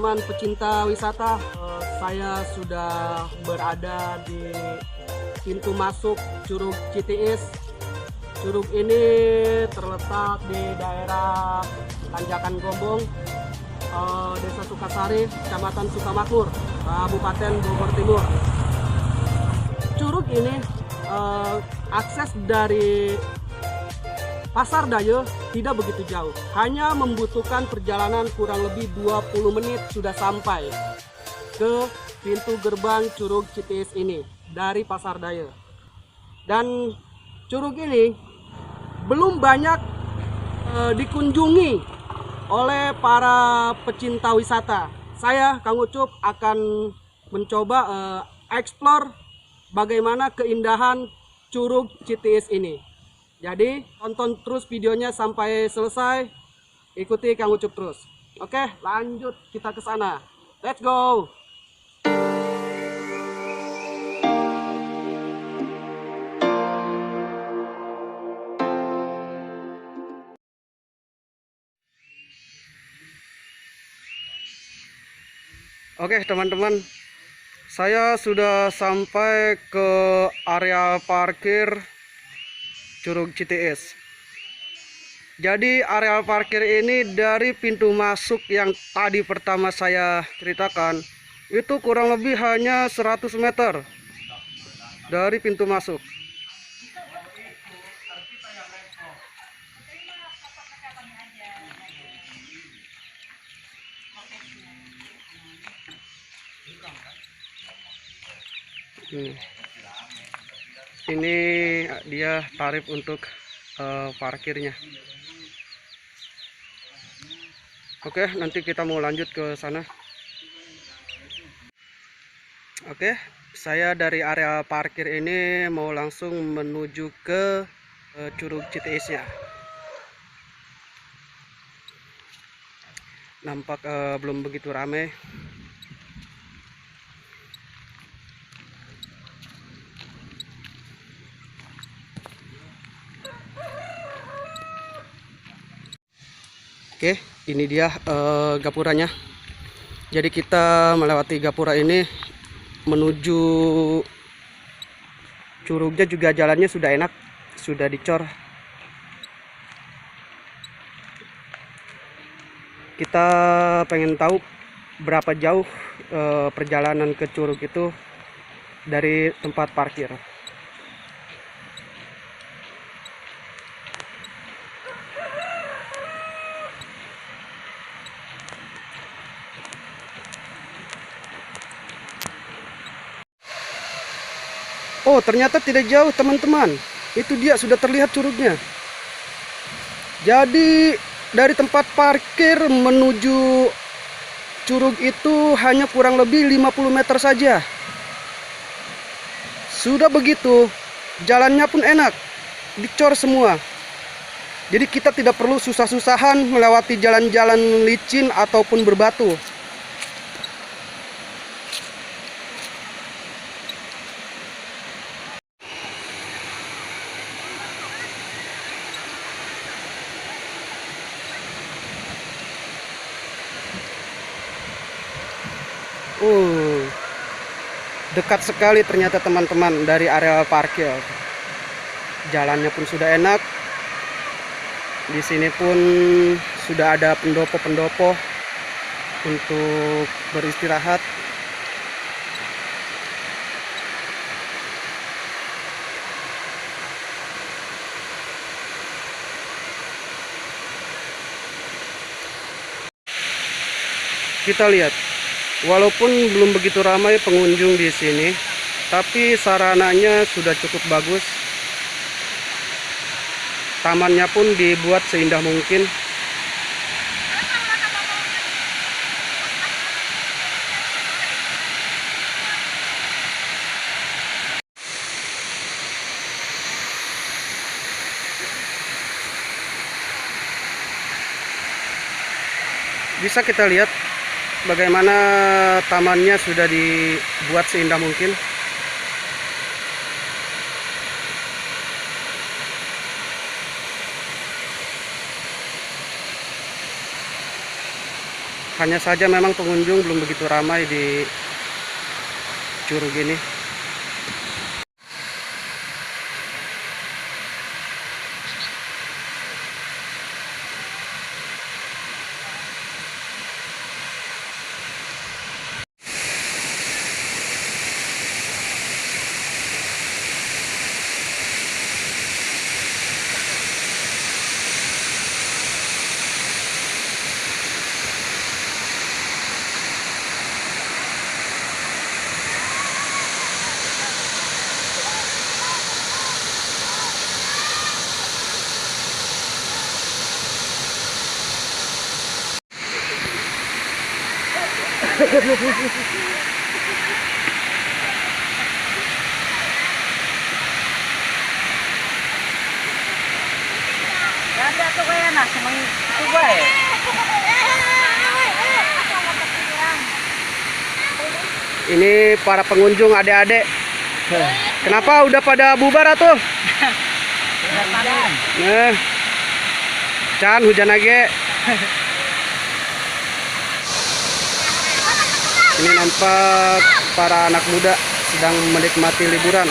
teman-teman pecinta wisata, saya sudah berada di pintu masuk Curug Citiis. Curug ini terletak di daerah Tanjakan Gombong, Desa Sukasari, Kecamatan Sukamakmur, Kabupaten Bogor Timur. Curug ini akses dari Pasar Daya tidak begitu jauh, hanya membutuhkan perjalanan kurang lebih 20 menit sudah sampai ke pintu gerbang Curug Citiis ini dari Pasar Daya. Dan curug ini belum banyak dikunjungi oleh para pecinta wisata. Saya, Kang Ucup, akan mencoba explore bagaimana keindahan Curug Citiis ini. Jadi tonton terus videonya sampai selesai, ikuti Kang Ucup terus. Oke, lanjut kita ke sana. Let's go. Oke teman-teman, saya sudah sampai ke area parkir Curug Citiis. Jadi area parkir ini dari pintu masuk yang tadi pertama saya ceritakan, itu kurang lebih hanya 100 meter dari pintu masuk. Ini dia tarif untuk parkirnya. Oke, nanti kita mau lanjut ke sana. Oke, saya dari area parkir ini mau langsung menuju ke Curug Citiisnya. Nampak belum begitu ramai. Oke, ini dia gapuranya. Jadi kita melewati gapura ini menuju curugnya, juga jalannya sudah enak, sudah dicor. Kita pengen tahu berapa jauh perjalanan ke curug itu dari tempat parkir. Oh, ternyata tidak jauh teman-teman. Itu dia, sudah terlihat curugnya. Jadi dari tempat parkir menuju curug itu hanya kurang lebih 50 meter saja. Sudah begitu, jalannya pun enak, dicor semua. Jadi kita tidak perlu susah-susahan melewati jalan-jalan licin ataupun berbatu. Dekat sekali ternyata teman-teman dari area parkir. Jalannya pun sudah enak. Di sini pun sudah ada pendopo-pendopo untuk beristirahat. Kita lihat, walaupun belum begitu ramai pengunjung di sini, tapi sarananya sudah cukup bagus. Tamannya pun dibuat seindah mungkin. Bisa kita lihat bagaimana tamannya sudah dibuat seindah mungkin. Hanya saja memang pengunjung belum begitu ramai di Curug ini. Ganda tuh kayak nah semang itu gue. Ini para pengunjung adik-adik. Kenapa udah pada bubar atuh? Nah, Can hujan lagi. Ini nampak para anak muda sedang menikmati liburan.